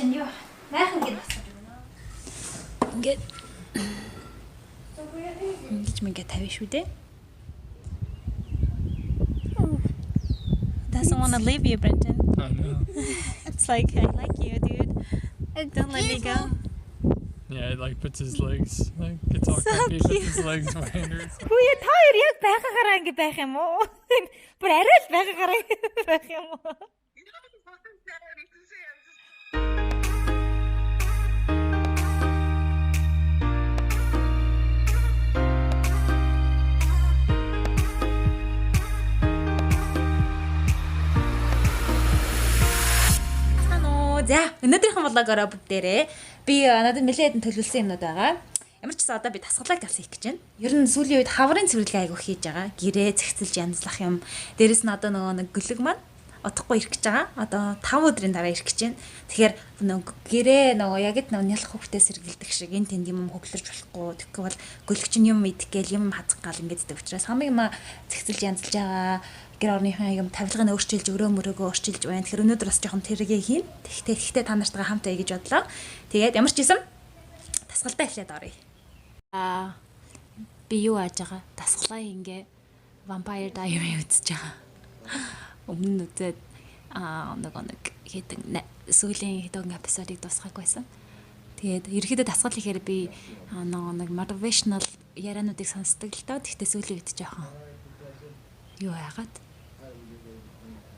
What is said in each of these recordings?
чинь юу? Майхан гээд басгаж өгнө. Ингээд ингэж мэнгэ тавь шүү дээ. Doesn't want to leave you, Brenton. I know. It's like, I like you, dude. Don't let me go. Yeah, it like puts his legs, like gets all So comfy, puts his cute. legs behind her. Хүү та хоёр яг байхаагаараа ингэ байх юм уу? Бүр арай л байхаагаараа байх юм уу? За өнөөдрийнхэн влогороо бүгдээрээ би надад нэлээд хэдэн төлөвлөсөн юмнууд байгаа. Ямар ч гэсэн одоо би дасгалыг талсан хийх гэж байна. Ер нь сүүлийн үед хаврын цэвэрлэгээ айгу хийж байгаа. Гэрээ зэгцэлж янзлах юм. Дээрэс нь одоо нэг гөлөг маань удахгүй ирэх гэж байгаа. Одоо 5 өдрийн дараа ирэх гэж байна. Тэгэхээр гэрээ яг л нялх хөвгтөө сэргийлдэг шиг энэ тэнд юм хөглөрж болохгүй. Тэгэхгүй бол гөлөг чинь юм идэх гээл юм хазах гал ингэдэг учраас хамаг юм зэгцэлж янзлж байгаа. Гэр орныхаа юм тавилгыг өөрчилж өрөө мөрөөгөө өөрчилж байна. Тэгэхээр өнөөдөр бас жоохон тэргээ хийн. Тэгтээ та нартайгаа хамтаа гэж бодлоо. Тэгээд ямар ч юм дасгалдаа эхлээд оръё. Би юу ааж байгаа? Дасгалаа ингээ Vampire Diary үзэж байгаа. Өмнө нь үзээд нэг хэдэн сүүлийн хэдэн эпизодыг дуусгаагүй байсан. Тэгээд ерөөхдөө дасгал хийхээр би нэг motivational яриануудыг сонсдог л доо. Тэгтээ сүүлийн үед жоохон юу яагаад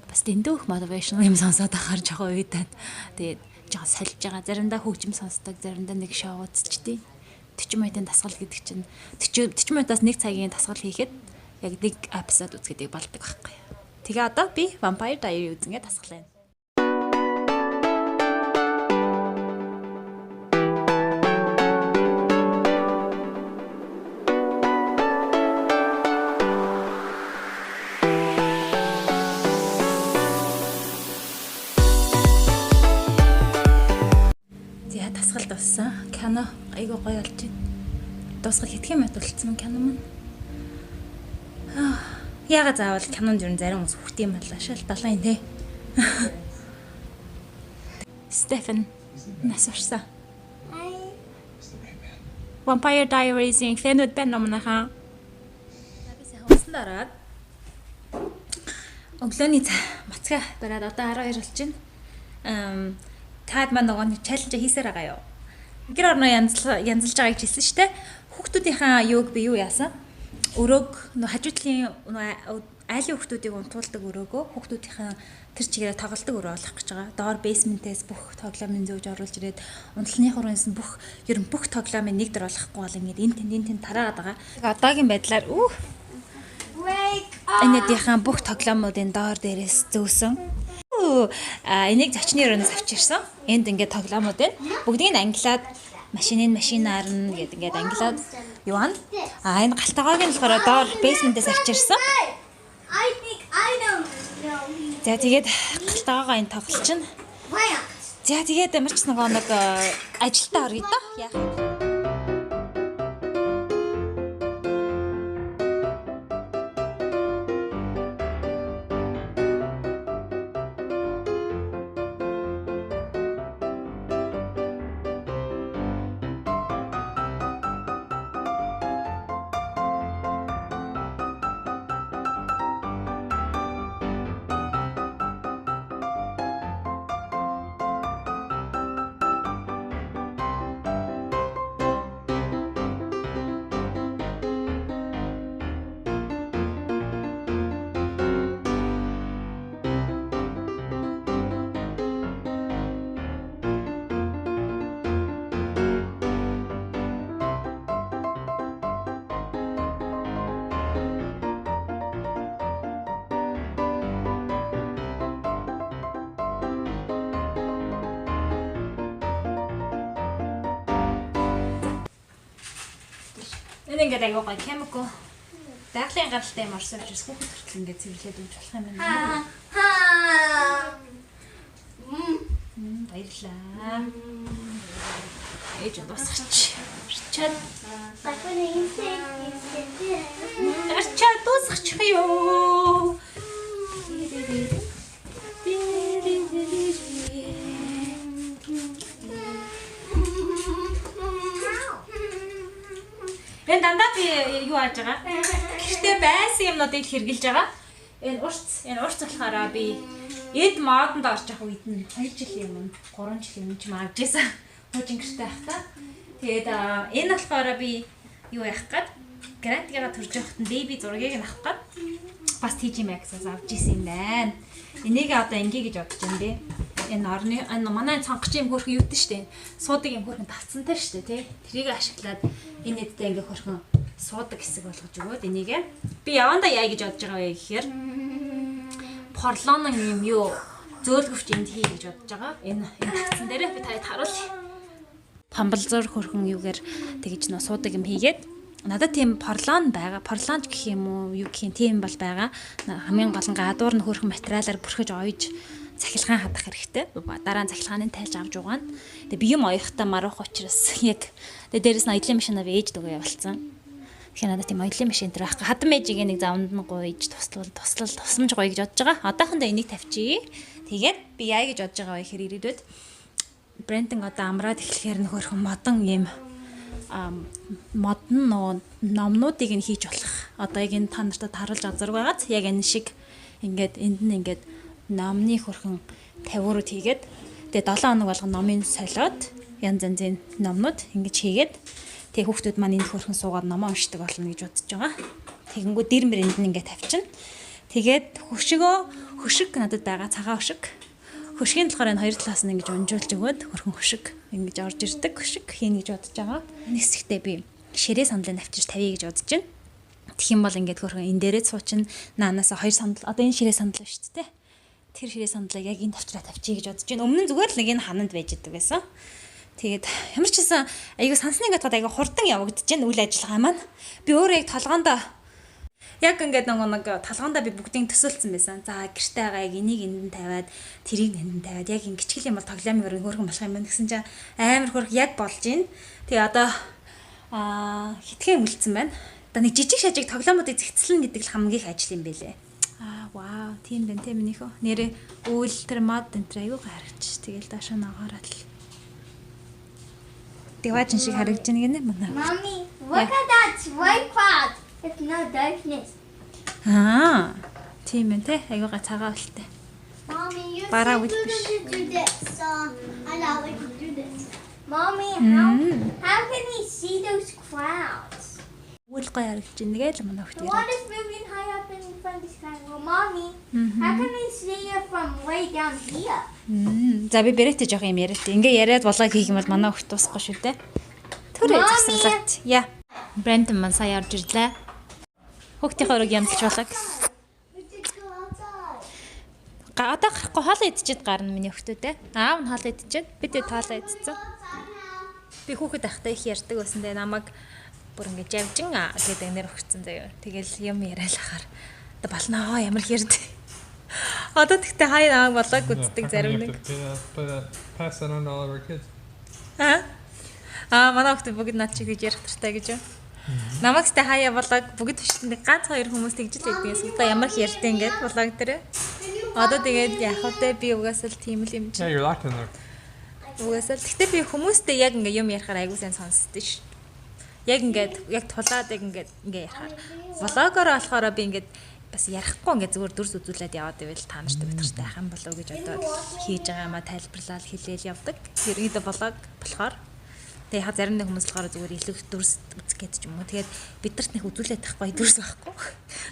бас дэндүүх motivational юм сонсоод ахаар жоохон уйдаад тэгээд жоохон сольж байгаа. Заримдаа хөгжим сонсдог, заримдаа нэг шоу үзчихдээ. 40 минутын дасгал гэдэг чинь 40 минутаас 1 цагийн дасгал хийхэд яг нэг эпизод үзгээд болдог байхгүй. Тэгээ одоо би Vampire Diary үзэнгээ дасгалаа. Дасгал дууссан. Кино айгуу гоё болж байна. Дуусгах хэдхэн минут болцсон кино маань. Яагаад заавал кинонд юу зарим хүмүүс хөхт юм болоо шал далайн тий. Стефан насарсан. Vampire Diaries-ийн фэнүүд байна номнохоо. Набисаа хөвсөн дараад өглөөний мацгаа бараад одоо 12 болж байна. Таад маань нөгөө чаленж хийсээр байгаа юу? Гэр орноо янзлж байгааг хэлсэн шүү дээ. Хүүхдүүдийнхаа юуг би юу яасан? Өрөөг хажуудлын айлын хүүхдүүдийг унтуулдаг өрөөгөө хүүхдүүдийнхаа тэр чигээрээ тоглолтог өрөө олох гэж байгаа. Доор бейсментээс бүх тоглоомын зөөж оруулж ирээд унтлын хураанаас нь бүх ер нь бүх тоглоомын нэг дөр олохгүй бол ингээд энэ тэнд тараагаад байгаа. Одоогийн байдлаар энэдийнхаа бүх тоглоомуудын доор дээрээс зөөсөн. Энийг зочны өрөөс авчирсан. Энд ингээд тоглоомууд байна. Бүгдийг нь ангилаад машинаар нь гэдэг ингээд ангилаад юу ана? Энэ галтайгааг нь болохоор доор бейсментээс авчирсан. За тэгээд галтайгаагаа энэ тоглолчин. За тэгээд ямар ч нэг ажилдаа орё доо. Яах вэ? Энэ ингээд аягаа гоё chemical даглын гаралтай юм орсон учраас хүүхэд хүртэл ингээд цэвэрлээд өгч болох юм байна. Баярлаа. Ээж дуусгач. Чад. Чад дуусгачих юу? Энэ дандаа би юу яаж байгаа? Гэхдээ байсан юмнуудыг хэрглэж байгаа. Энэ урц болохоор би эд модонд орж явах үед нь 2 жилийн өмнө 3 жилийн өмнө ч магж байсан. Хожин гэртэй байхдаа. Тэгээд энэ болохоор би юу яах гээд грантигаа төрж явахад нь беби зургийг авах гээд бас TJ Maxx-аас авч исэн юм байна. Энийг одоо ингээ гэж бодож байна дээ. Энэ манай цонгоч юм хөрхөн юутай штэ. Суудаг юм хөрхөн тавцантай штэ тий. Тэрийг ашиглаад энэ эдтэй ингээ хөрхөн суудаг хэсэг болгож өгөөд энийг би явандаа яа гэж бодож байгаа вэ гэхээр порлон юм юу зөөлгөвч энд хий гэж бодож байгаа. Энэ тавцан дээр би таад харуулъя. Памбалзуур хөрхөн юугаар тэгж нөө суудаг юм хийгээд надад тийм порлон байгаа. Порлонч гэх юм уу, юу гэх юм тийм бол байгаа. Хамгийн гол нь гадуур нь хөрхөн материалаар бүрхэж ойж цахилгаан хадах хэрэгтэй. Дараа нь цахилгааныг тайлж авч угаана. Тэгээ би юм оёхтой маруух учраас яг тэгээ дээрэс нь аялын машинаар ээж дөгөө явуулсан. Тэгэхээр надад тийм аялын машин дээр байхгүй. Хадам ээжийг нэг завнд нь гуйж тусламж гоё гэж бодож байгаа. Одоохондоо энийг тавьчих. Тэгээд би яа гэж бодож байгаа вэ гэхээр ирээдүйд брендинг одоо амраад эхлэхээр нь хөрхөн модон юм модон номнуудыг нь хийж болох. Одоо яг энэ та нартад харуулж азар байгааз яг энэ шиг ингээд энд нь ингээд номны хөрхөн тавиурууд хийгээд тэгээ 7 хоног болгон номын солиод янз янзын номнууд ингэж хийгээд тэгээ хүүхдүүд маань энэ хөрхөн суугаад номоо уншдаг болно гэж бодож байгаа. Тэгэнгүү дэр мэрэнд нь ингээд тавьчихна. Тэгээд хөшиг надад байгаа цагаан хөшиг. Хөшгийн болохоор энэ хоёр талаас нь ингэж унжуулж өгөөд хөрхөн хөшиг ингэж орж ирдэг хөшиг хийнэ гэж бодож байгаа. Нэгсэгтээ би ширээ сандлыг авчирч тавья гэж бодож байна. Тэгэх юм бол ингээд хөрхөн энэ дээрээ суучин наанаас 2 сандал одоо энэ ширээ сандал шүү дээ. Тэр ширээ сандлыг яг энэ тавчраа тавьчих гэж бодож байна. Өмнө нь зүгээр л нэг энэ хананд байж идэг байсан. Тэгээд ямар ч гэсэн айгуу сансныг гадаад айгуу хурдан явагдаж байна үйл ажиллагаа маань. Би өөрөө яг толгоондоо яг ингээд нэг толгоондоо би бүгдийг төсөөлсөн байсан. За гэртээ байгаа яг энийг энд тавиад тэрийг энд тавиад яг ин гिचгэл юм бол тоглоомын өрөө хөөрхөн болох юм байна гэсэн чинь амар хөрх яг болж байна. Тэгээ одоо хитгэн үлдсэн байна. Одоо нэг жижиг шажиг тоглоомуудыг зэгцлэн гэдэг л хамгийн их ажил юм байлээ. Вау, тийм дээ тийм минийхөө. Нэрээ үйл тэр мод энэ тэр аюу гаргач. Тэгэл даашаа ногоороо л. Дэваажин шиг харагдаж байна гинэ манай. Mommy, look at that white cloud. It's no darkness. Тийм ээ те. Аюугаа цагаан болтой. Mommy, you're Para so with good fish. to do this. So allow it to do this. Mommy, how can we see those clouds? Үйл гоё харагдаж байна гээл манай The хөхтэй. one is moving high up in front of the sky. Well, Mommy, how can we see it from way down here? За би бэрэтэ жоох юм яриад. Ингээ яриад болоо хийх юм бол манай хөхт тусахгүй шүү дээ. Төрөө засарлаад. Яа. Брэнд маань сая орж ирлээ. Хөхтийн хорог ямдч болог. We should go outside. Одоо гарахгүй хоол идчихэд гарна миний хөхтөдөө. Аав нь хоол идчихэд бид тоолоо идчихсэн. Outside now. Би хүүхэд ахтай их ярьдаг байсан дээ намайг бүр ингэ жавжин гэдэг нэр өгсөн заяа. Тэгэл юм яриалахаар одоо болноо ямар хэрд. Одоо тэгтээ хай намайг болоог үздэг зарим нэг. Pass that on to all of our kids. Манай хүүхэд бүгд над чиг гэж ярих тартай гэж юу. Намайг тэгтээ хаяа болоог бүгд төшөнд ганц хоёр хүмүүс тэгж л байдгээс. Одоо ямар их ярьдээ ингээд болоог дээр. Одоо тэгээд яах вэ би угаасаа л тийм л юм чи. Yeah, you're locked in there. Угаасаа тэгтээ би хүмүүстэй яг ингээ юм ярихаар айгуу сайн сонсдөө ш. Яг ингээд яг тулаад яг ингээд ярихаар влогоор болохоор би ингээд бас ярихгүй ингээд зүгээр дүрс үзүүлээд яваад ивэл та нартай битгэртэй ах юм болов гэж одоо хийж байгаа юмаа тайлбарлаад хэлээл явдаг. Ерөнхийдөө влог болохоор тэгээ яг зарим нэг хүмүүс болохоор зүгээр илүү дүрс үзэх гээд ч юм уу. Тэгээд бидэрт нэг үзүүлээд тахгүй дүрс байхгүй.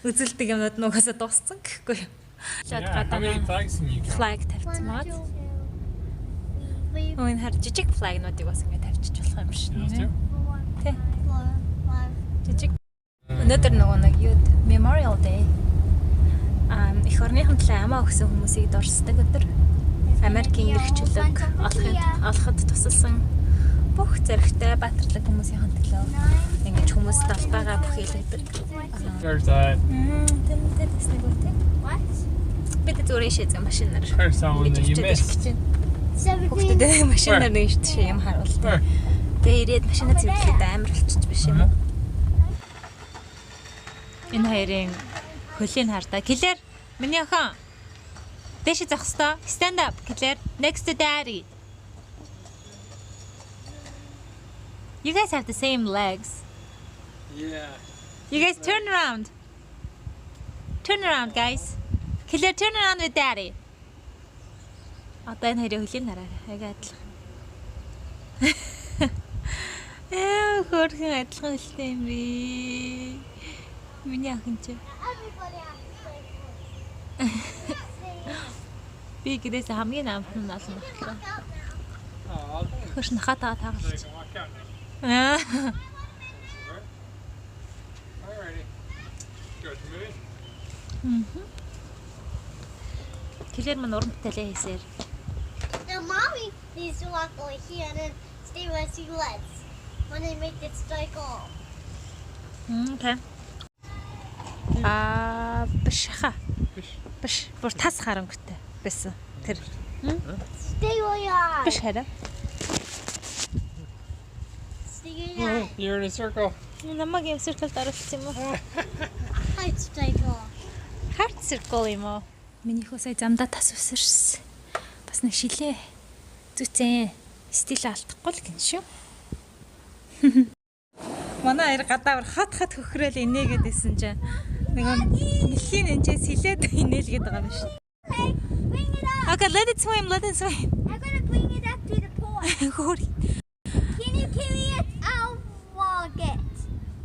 Үзүүлдэг юмнууд нь угаасаа дууссан гэхгүй юу. Yeah, how many flags can you count? Flag тавьсан мод. Өн хар жижиг флагнуудыг бас ингээд тавьчих болох юм шиг нэ. Тэ. Жижиг. Өнөөдөр нөгөө нэг юу Memorial Day. Эх орныхон талаа амаа өгсөн хүмүүсийг дурсдаг өдөр. Америкийн эрхчлөлөг олоход тусалсан бүх зэрэгтэй баатарлаг хүмүүсийн төлөө ингэж хүмүүс талбайгаа бүхийлэгдэг. There's that. What? Бид зүгээр шийдсэн машинаар. There's someone that you missed. Хүүхдүүд машинаар нэг шийдсэн юм харуулдаг. Тэгээ ирээд машинаа зэвлэхэд амар болчих биш юм уу? Энэ хоёрын хөлийн хардаа. Клэр, миний охин. Дэше зах хэвээр. Stand up, Клэр. Next to daddy. You guys have the same legs. Yeah. You guys turn around. Turn around, guys. Claire, turn around with daddy. Одоо энэ хоёрын хөлийн хараа. Аяга адилхан. Хөрхөн адилхан хэлтэй юм би. Миний охин ч. Everybody has to play Би гэрээс хамгийн амтан олон багтлаа. Oh, I'll go. Хөрш нахатаа So you таагалч. can walk out now. Аа. Alrighty. Go to the movie. Клэр мань уран бүтээлээ хийсээр. Now, mommy needs to walk over here and then stay where she was when they make this cycle. Окей. Бишха. Биш. Бүр тас харангуйтай байсан. Тэр. Stay where you are. Биш хараа. Stay where you are. You're in a circle. Намайг юм циркэлд оруулсан юм уу? Heart cycle. Heart circle юм уу? Миний хөө сая замдаа тас үсэрсэн. Бас нэг шилээ. Зүцэн. Стил алдахгүй л гин шүү. Манай аяр гадаавар хат хөхрөөл инээгээд исэн чинь нэг нэлхийн энэчээс хилээд инээлгээд байгаа юм шүү. Hey, bring it up. Okay, let it swim. I'm gonna bring it up to the pond. Хөөри. Can you carry it? I'll walk it.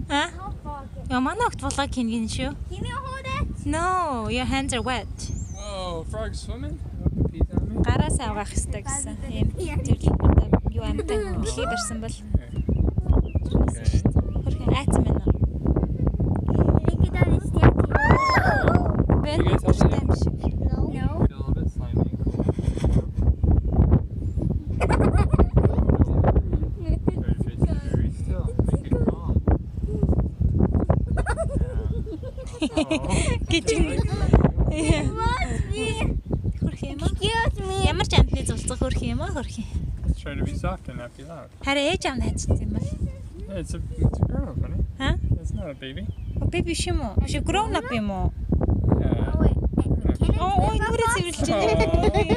А? I'll walk it. Яа манай огт болоо гин шүү. Can you hold it? No, your hands are wet. Whoa, frog swimming? Hope it pees on me. Гараасаа авах хэрэгтэй гэсэн. Ийм зэрлэг одоо юу амтай хөлий барьсан бол Okay. хөрхөн айцсан байна. Look at that, it's dirty. Бэн You guys have тайм it? шиг. No. Feel a little bit slimy. Cool. Very face very still. Make it calm. Yeah. Гिचэн. Must be. Хөрхөн юм. Excuse me. Ямар ч амтны зулцах хөрхөн юм аа хөрхөн. Let's try to be soft and not be loud. Хараа ээж ам хайцсан юм байна. Yeah, it's a girl, honey. Хаа? It's not a baby. Би биш юм уу? Биш grown up юм уу? Yeah. Oh, wait. Can it Ой, live нүрээ up? цэвэрлж Oh. байна.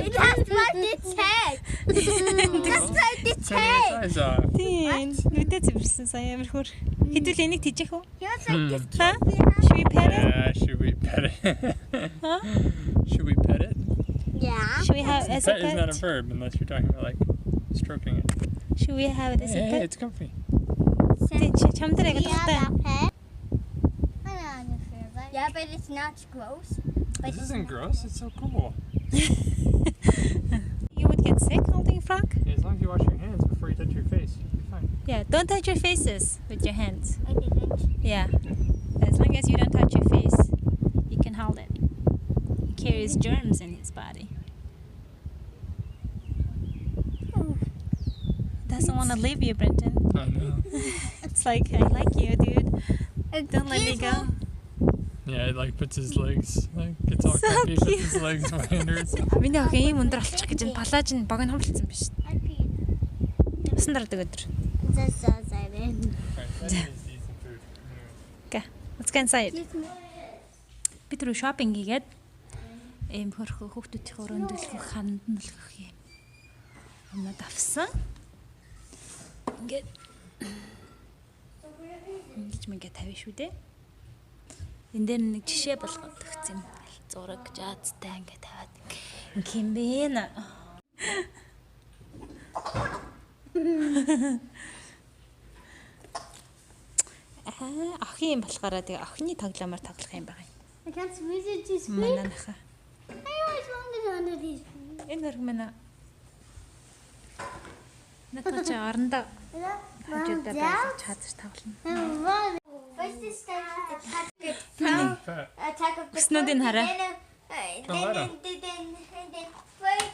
It has like its head. Just like its Turn its head. eyes off. Тийм. Нүдээ цэвэрсэн сая ямар хөр. Хэдүүл энийг тийжэх үү? He was like this Huh? cute behind. Should we pet it? Yeah, should we pet it? Huh? Should we pet it? Yeah. Should we have as a Pet is not a pet? verb unless you're talking about like stroking it. Should we have it as a Hey, pet? it's comfy. Тийм чамдраа Yeah, гэдэг that та. pet. I don't understand that. Yeah, but it's not gross. But This isn't gross. It's so cool. You would get sick holding a frog? As long as you wash your hands before you touch your face, you'll be fine. Yeah, don't touch your faces with your hands. I didn't. Yeah. As long as you don't touch your face, you can hold it. He carries germs in his body. Doesn't want to leave you, Brenton. Oh no. It's like, I like you, dude. Don't let me go. Yeah, it like puts his legs, like gets all So comfy, puts cute. his legs way under its. Миний охин ийм өндөр олчих гэж энэ палаж нь бог нь хомлцсон биш. I peed. Усан дараадаг өдөр. Just so excited. Alright, that needs to eat some food. Okay, let's go inside. Excuse me. Бид рүү шопинг хийгээд ийм хөрхөө хүүхдүүдийн өрөөндөлгөх хандналгах юм. Өмнөд авсан. Ингээд ингэж мэнгэ тавина шүү дээ. Энд дээр нэг жишээ болгоод өгсөн юм. Зураг жаацтай ингэ тавиад ингэм бэ. Охин юм болохоор тэгээ охины тоглоомоор тоглох юм байна. I can't squeeze it too sweet. Манай наха. I always wanted under these. Энэ хөрг мэнэ. Натач орондоо хажуудаа байж чадчих тоглоно. First it starts with the attack Fat. attack of the Снүүдийг хараа. then first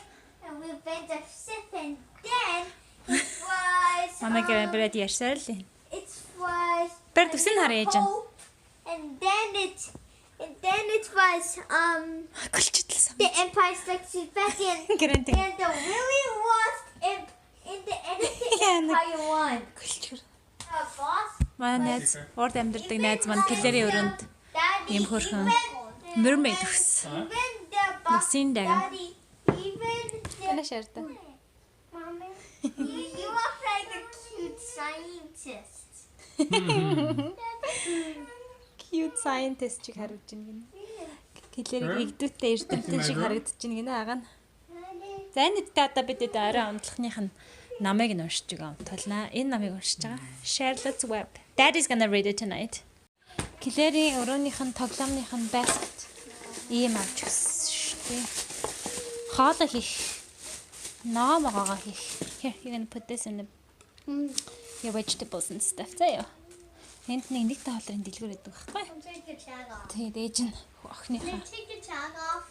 we went to sip and then it was Манай гэр брэд яшсаа л. it was Бэр төсөн хараа яж. hope, and then it was Голчидлсан. the Empire Strikes Back and Гэрэнтэй. the really was in the end of the Yeah, Empire won. Голчир. Boss, Манай найз урд амьдардаг найз маань Клэрийн өрөөнд Daddy, Ийм хөрхөн even mermaid өгсөн. the boss, Насийн даган. Daddy, even Манай the шаардаа. Mommy, you look like a cute scientist. Cute scientist шиг харагдаж байна гинэ. Гэлэрийг игдүүтэй эрдэмтэн шиг харагдаж байна гинэ агаа. За энэ үедээ одоо бид орой унтлахных нь намыг нь уншиж байгаа унталнаа. Энэ намыг уншиж байгаа. Charlotte's Web. Daddy's gonna read it tonight. Клэрийн өрөөнийх нь тоглоомных нь basket ийм авч өгсөн шүү дээ. Хоолой хийх. Намаагаа хийх. Here, you're gonna put this in your vegetables and stuff. Заяа. Энд нэг хоолойн дэлгүүр өгдөг байхгүй? Take your tag off. Тэгээд ээж нь охиныхаа Take your tag off.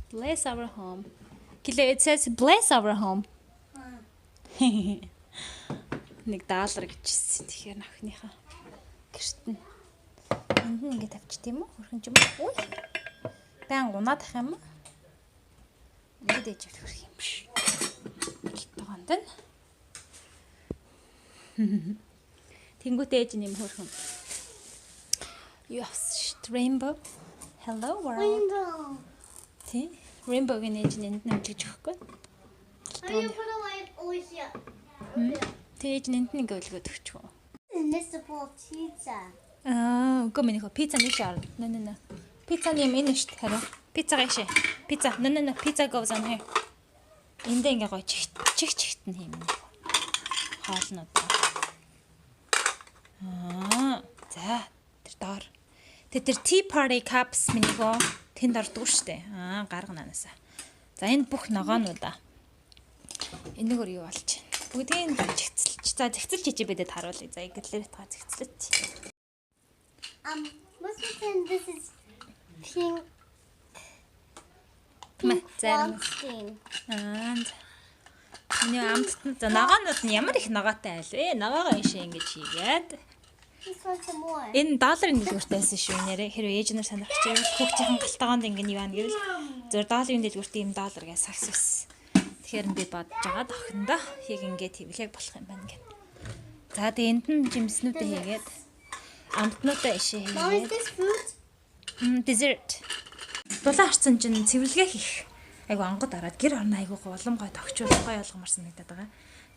Bless our home. It says bless our home. Нэг $1 гэжсэн. Тэгэхээр охиныхаа гэрт нь энд нь ингээд авчих тийм үү? Хөрхөн ч юм уу? Үй. Байн унаад ах юм уу? Ингээд ээж хөрх юм биш. Тогонд нь. Тэнгүүт ээж нь юм хөрхөн. Yes, rainbow. Hello world. Rainbow. Тий. Rainbow-гийн ээж нь энд нэмлэж өгөхгүй. How do you put a light over here? Тэ ээж нь энд нэг өлгөөд өгчихөө. This is for pizza. Үгүй минийхөө пицца нэг шаар. Нэ. Пиццаны юм энэ шүү дээ хараа. Пицца гайшээ. Пицца. Нэ. Pizza goes on here. Энд ингээ гоё чихт нь хийм. Хоолнууд. За тэр доор. Тэр tea party cups минийхөө тэнд ордог шүү дээ. Гарганаанасаа. За энэ бүх ногоонуудаа. Энийг өөр юу болж байна? Бүгдийн зэгцэлж. За зэгцэлж хийжээ бидэд харуулъя. За игэлээр та зэгцэлж. Let's pretend this is pink. Зарим. Frosting. Миний амттан за ногоонууд нь ямар их ногоотой айл вэ? Ногоогоо ийшээ ингэж хийгээд. This one some more. Энэ $1 дэлгүүртээс шүү нэрээ. Хэрвээ ээж нар сонирхож байвал хүүхдийн галтгоонд ингэ юу яана гэвэл зөв $1 дэлгүүрт ийм $1 гэж сагс ус. Тэгэхээр би бодож байгаа охиндоо яг ингээд хийвлэг болох юм байна гэв. За тэгээ энд нь жимснүүдээ хийгээд амтнуудаа ишээ Mom, is хийгээд this fruit? dessert. Дулаан харцсан чинь цэвэрлэгээ хийх. Айгу ангад ороод гэр орно айгу улам гой тогтчулах гой болгомор санагдаад байгаа.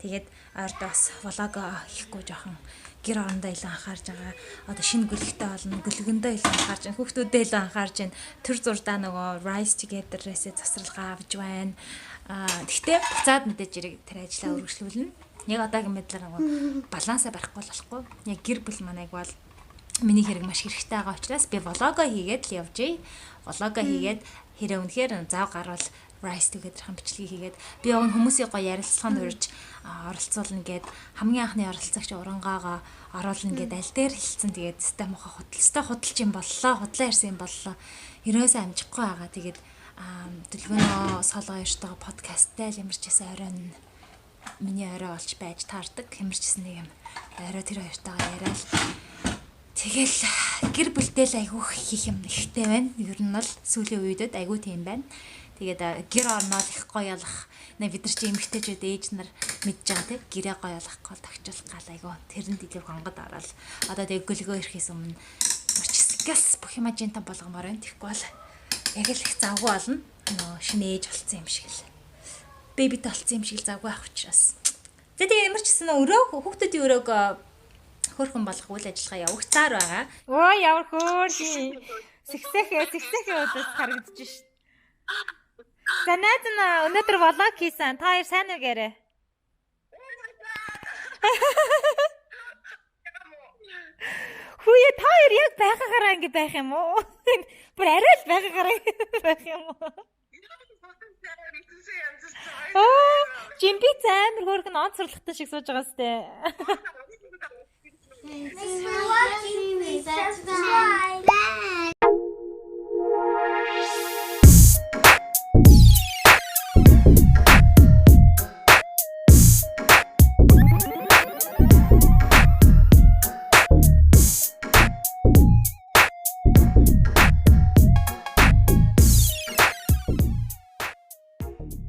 Тэгээд ойрдоо бас влог хийхгүй жоохон гэр орондоо илүү анхаарж байгаа. Одоо шинэ гөлөгтэй болно. Гөлгөндөө илүү анхаарж байна. Хүүхдүүдэд илүү анхаарж байна. Төр зурдаа нөгөө Rise Together-ээс засварлага авж байна. Гэхдээ буцаад мэдээж ирэг тэр ажлаа үргэлжлүүлнэ. Яг одоогийн мэдлэр нөгөө балансаа барихгүй болохгүй. Яг гэр бүл манайг бол миний хэрэг маш хэрэгтэй байгаа учраас би влогоо хийгээд л явжээ. Влогоо хийгээд хэрэг үнэхээр зав гарвал Rise Together-ийн бичлэгийг хийгээд би яг хүмүүсийн гоё ярилцлаганд урьж оролцуулна гэд хамгийн анхны оролцогч урангаагаа оруулна гэд аль дээр хэлсэн. Тэгээд систем мохоо худалч юм боллоо. Худлаа ирсэн юм боллоо. Ерөөсөө амжихгүй байгаа. Тэгээд дэлгөөнөө солгоо ярьтайгаа подкасттай л ямарчсан оройн миний орой болж байж таардаг. Ямарчсан нэг юм орой тэр хоёртойгоо яриад тэгэл гэр бүлтэй л айгүйх хийх юм ихтэй байна. Ер нь бол сүүлийн үедэд айгүй тийм байна. Тэгээд гэр орноод их гоёлох. Бид нар чи эмэгтэйчүүд ээж нар мэдж байгаа тийм гэрээ гоёлох гол тогтчлох гал айгүй тэрэнд илүү гонгод ороод одоо тэг гөлгөө ирэхээс өмнө мөчсгээс бүх юм ажинтан болгомоор байна. Тэгэхгүй бол яг л их завгүй болно. Шинэ ээж болсон юм шиг л. Бэбит болсон юм шиг л завгүй авах учраас. За тэгээ ямар ч гэсэн өрөө хүүхдүүдийн өрөөг хөрхөн болгох үйл ажиллагаа явагдсаар байгаа. Өө ямар хөөрхий. Сэгсэхээ удаас харагдаж шít. За найз нь өнөөдөр влог хийсэн. Та хоёр сайн уу гэрэ? Хүүе та хоёр яг байхаараа ингэ байх юм уу? Бүр арай л байхаараа байх юм уу? Жимби амар хөөрхөн онцорлогтой шиг сууж байгаа сте.